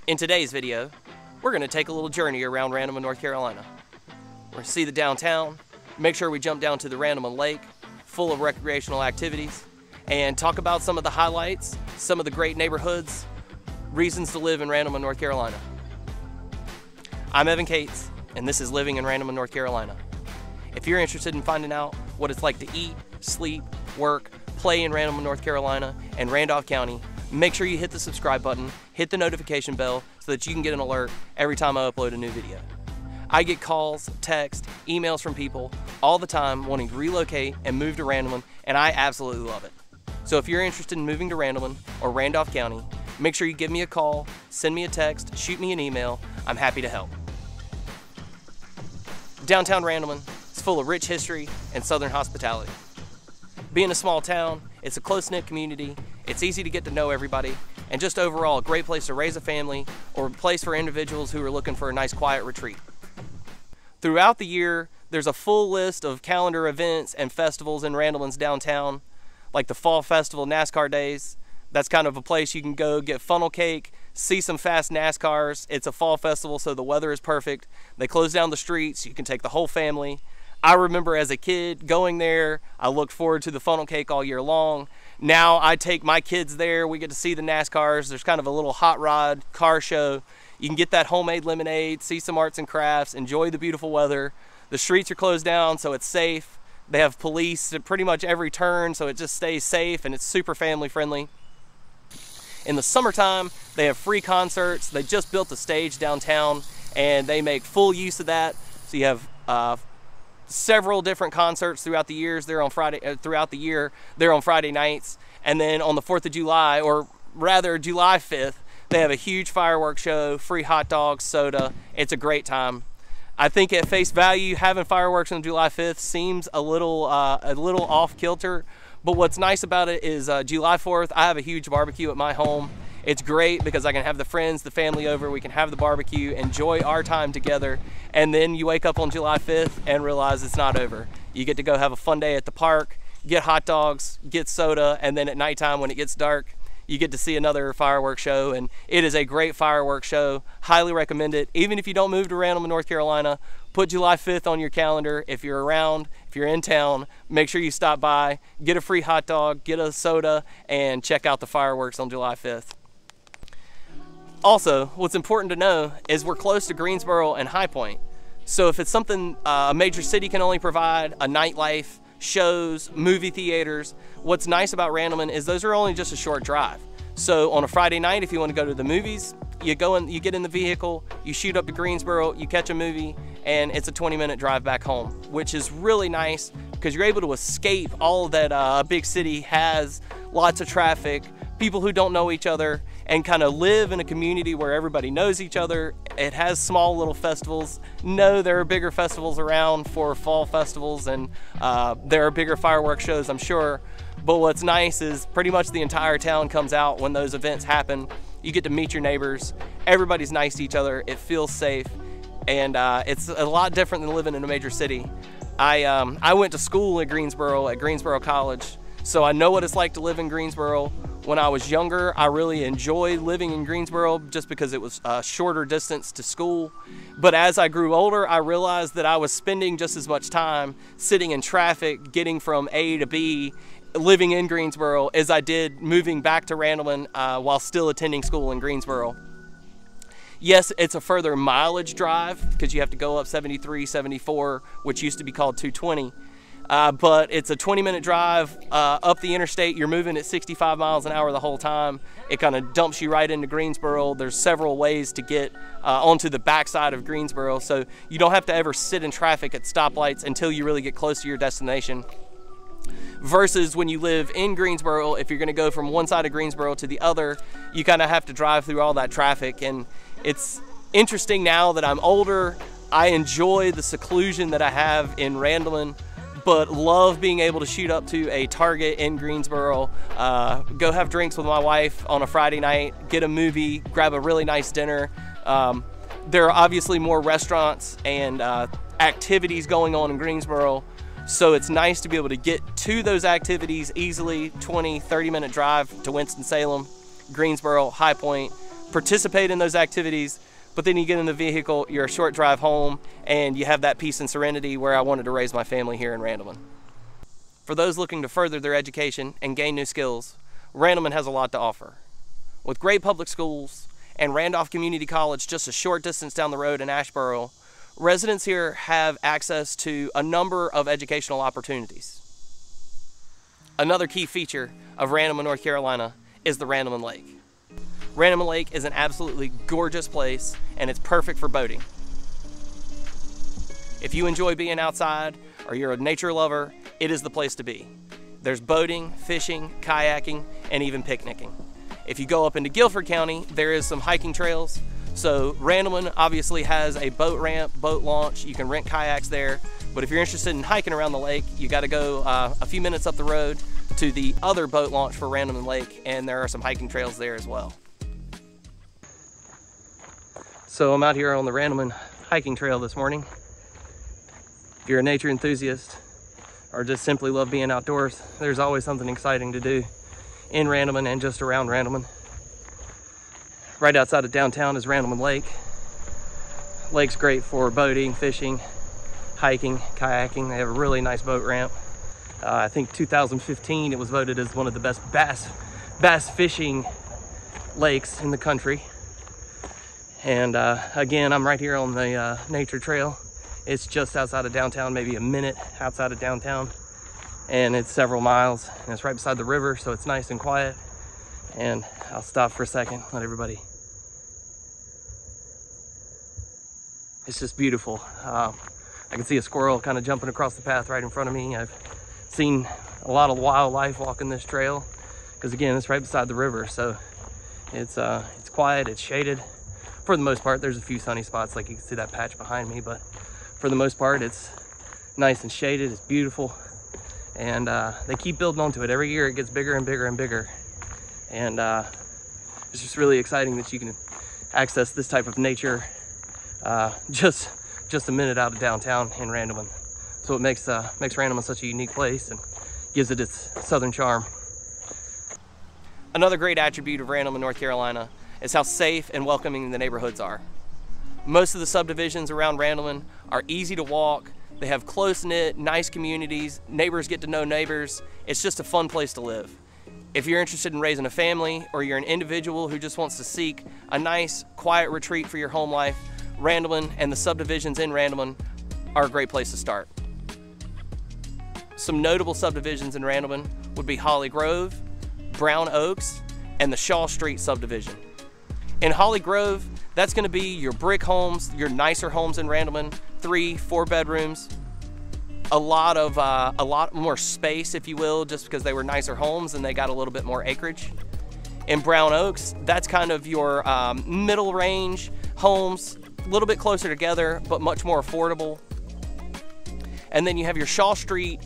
In today's video, we're going to take a little journey around Randleman, North Carolina. We're going to see the downtown, make sure we jump down to the Randleman Lake, full of recreational activities, and talk about some of the highlights, some of the great neighborhoods, reasons to live in Randleman, North Carolina. I'm Evan Cates, and this is Living in Randleman, North Carolina. If you're interested in finding out what it's like to eat, sleep, work, play in Randleman, North Carolina, and Randolph County, make sure you hit the subscribe button, hit the notification bell so that you can get an alert every time I upload a new video. I get calls, texts, emails from people all the time wanting to relocate and move to Randleman, and I absolutely love it. So if you're interested in moving to Randleman or Randolph County, make sure you give me a call, send me a text, shoot me an email. I'm happy to help. Downtown Randleman is full of rich history and southern hospitality. Being a small town, it's a close-knit community, it's easy to get to know everybody, and just overall a great place to raise a family or a place for individuals who are looking for a nice quiet retreat. Throughout the year, there's a full list of calendar events and festivals in Randleman's downtown, like the Fall Festival NASCAR Days. That's kind of a place you can go get funnel cake, see some fast NASCARs. It's a fall festival, so the weather is perfect. They close down the streets, you can take the whole family. I remember as a kid going there, I looked forward to the funnel cake all year long. Now I take my kids there, we get to see the NASCARs. There's kind of a little hot rod car show. You can get that homemade lemonade, see some arts and crafts, enjoy the beautiful weather. The streets are closed down, so it's safe. They have police at pretty much every turn, so it just stays safe and it's super family friendly. In the summertime, they have free concerts. They just built a stage downtown and they make full use of that. So you have several different concerts throughout the years. They're on throughout the year. They're on Friday nights, and then on the 4th of July, or rather July 5th, they have a huge fireworks show, free hot dogs, soda. It's a great time. I think at face value, having fireworks on July 5th seems a little off kilter, but what's nice about it is July 4th, I have a huge barbecue at my home. It's great because I can have the friends, the family over, we can have the barbecue, enjoy our time together, and then you wake up on July 5th and realize it's not over. You get to go have a fun day at the park, get hot dogs, get soda, and then at nighttime when it gets dark, you get to see another fireworks show, and it is a great fireworks show. Highly recommend it. Even if you don't move to Randleman, North Carolina, put July 5th on your calendar. If you're around, if you're in town, make sure you stop by, get a free hot dog, get a soda, and check out the fireworks on July 5th. Also, what's important to know is we're close to Greensboro and High Point. So if it's something a major city can only provide, a nightlife, shows, movie theaters, what's nice about Randleman is those are only just a short drive. So on a Friday night, if you want to go to the movies, you get in the vehicle, you shoot up to Greensboro, you catch a movie, and it's a 20-minute drive back home, which is really nice because you're able to escape all that a big city has, lots of traffic, people who don't know each other, and kind of live in a community where everybody knows each other. It has small little festivals. No, there are bigger festivals around for fall festivals, and there are bigger fireworks shows, I'm sure. But what's nice is pretty much the entire town comes out when those events happen. You get to meet your neighbors. Everybody's nice to each other. It feels safe, and it's a lot different than living in a major city. I went to school at Greensboro College, so I know what it's like to live in Greensboro. When I was younger, I really enjoyed living in Greensboro just because it was a shorter distance to school. But as I grew older, I realized that I was spending just as much time sitting in traffic, getting from A to B, living in Greensboro, as I did moving back to Randleman while still attending school in Greensboro. Yes, it's a further mileage drive because you have to go up 73, 74, which used to be called 220. But it's a 20-minute drive up the interstate. You're moving at 65 miles an hour the whole time. It kind of dumps you right into Greensboro. There's several ways to get onto the backside of Greensboro, so you don't have to ever sit in traffic at stoplights until you really get close to your destination. Versus when you live in Greensboro, if you're going to go from one side of Greensboro to the other, you kind of have to drive through all that traffic. And it's interesting now that I'm older, I enjoy the seclusion that I have in Randleman, but love being able to shoot up to a Target in Greensboro, go have drinks with my wife on a Friday night, get a movie, grab a really nice dinner. There are obviously more restaurants and activities going on in Greensboro, so it's nice to be able to get to those activities easily. 20, 30-minute drive to Winston-Salem, Greensboro, High Point, participate in those activities, but then you get in the vehicle, you're a short drive home, and you have that peace and serenity where I wanted to raise my family here in Randleman. For those looking to further their education and gain new skills, Randleman has a lot to offer. With great public schools and Randolph Community College just a short distance down the road in Asheboro, residents here have access to a number of educational opportunities. Another key feature of Randleman, North Carolina is the Randleman Lake. Randleman Lake is an absolutely gorgeous place, and it's perfect for boating. If you enjoy being outside or you're a nature lover, it is the place to be. There's boating, fishing, kayaking, and even picnicking. If you go up into Guilford County, there is some hiking trails. So Randleman obviously has a boat ramp, boat launch. You can rent kayaks there. But if you're interested in hiking around the lake, you got to go a few minutes up the road to the other boat launch for Randleman Lake, and there are some hiking trails there as well. So I'm out here on the Randleman hiking trail this morning. If you're a nature enthusiast or just simply love being outdoors, there's always something exciting to do in Randleman and just around Randleman. Right outside of downtown is Randleman Lake. Lake's great for boating, fishing, hiking, kayaking. They have a really nice boat ramp. I think 2015 it was voted as one of the best bass fishing lakes in the country. And again, I'm right here on the nature trail. It's just outside of downtown, maybe a minute outside of downtown, and it's several miles, and it's right beside the river, so it's nice and quiet. And I'll stop for a second, let everybody. It's just beautiful. I can see a squirrel kind of jumping across the path right in front of me. I've seen a lot of wildlife walking this trail because again, it's right beside the river, so it's quiet, it's shaded. For the most part, there's a few sunny spots, like you can see that patch behind me, but for the most part, it's nice and shaded, it's beautiful. And they keep building onto it. Every year it gets bigger and bigger and bigger. And it's just really exciting that you can access this type of nature just a minute out of downtown in Randleman. So it makes Randleman such a unique place and gives it its southern charm. Another great attribute of Randleman, North Carolina is how safe and welcoming the neighborhoods are. Most of the subdivisions around Randleman are easy to walk. They have close-knit, nice communities. Neighbors get to know neighbors. It's just a fun place to live. If you're interested in raising a family, or you're an individual who just wants to seek a nice, quiet retreat for your home life, Randleman and the subdivisions in Randleman are a great place to start. Some notable subdivisions in Randleman would be Holly Grove, Brown Oaks, and the Shaw Street subdivision. In Holly Grove, that's going to be your brick homes, your nicer homes in Randleman, 3-4 bedrooms, a lot more space, if you will, just because they were nicer homes and they got a little bit more acreage. In Brown Oaks, that's kind of your middle range homes, a little bit closer together, but much more affordable. And then you have your Shaw Street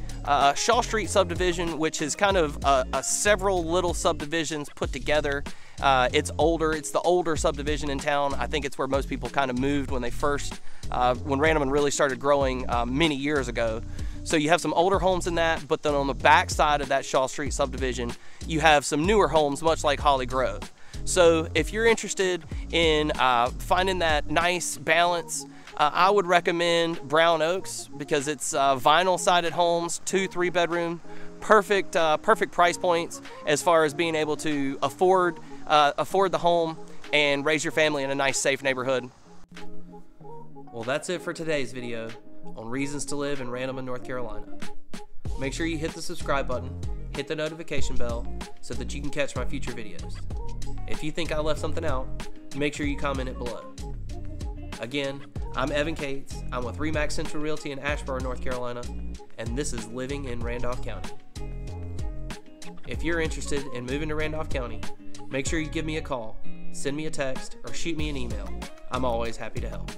subdivision, which is kind of several little subdivisions put together. It's older. It's the older subdivision in town. I think it's where most people kind of moved when they first, when Randleman really started growing many years ago. So you have some older homes in that, but then on the back side of that Shaw Street subdivision, you have some newer homes, much like Holly Grove. So if you're interested in finding that nice balance, I would recommend Brown Oaks because it's vinyl-sided homes, 2-3 bedroom, perfect price points as far as being able to afford the home and raise your family in a nice, safe neighborhood. Well, that's it for today's video on reasons to live in Randleman, North Carolina. Make sure you hit the subscribe button, hit the notification bell so that you can catch my future videos. If you think I left something out, make sure you comment it below. Again, I'm Evan Cates. I'm with Remax Central Realty in Asheboro, North Carolina, and this is Living in Randolph County. If you're interested in moving to Randolph County, make sure you give me a call, send me a text, or shoot me an email. I'm always happy to help.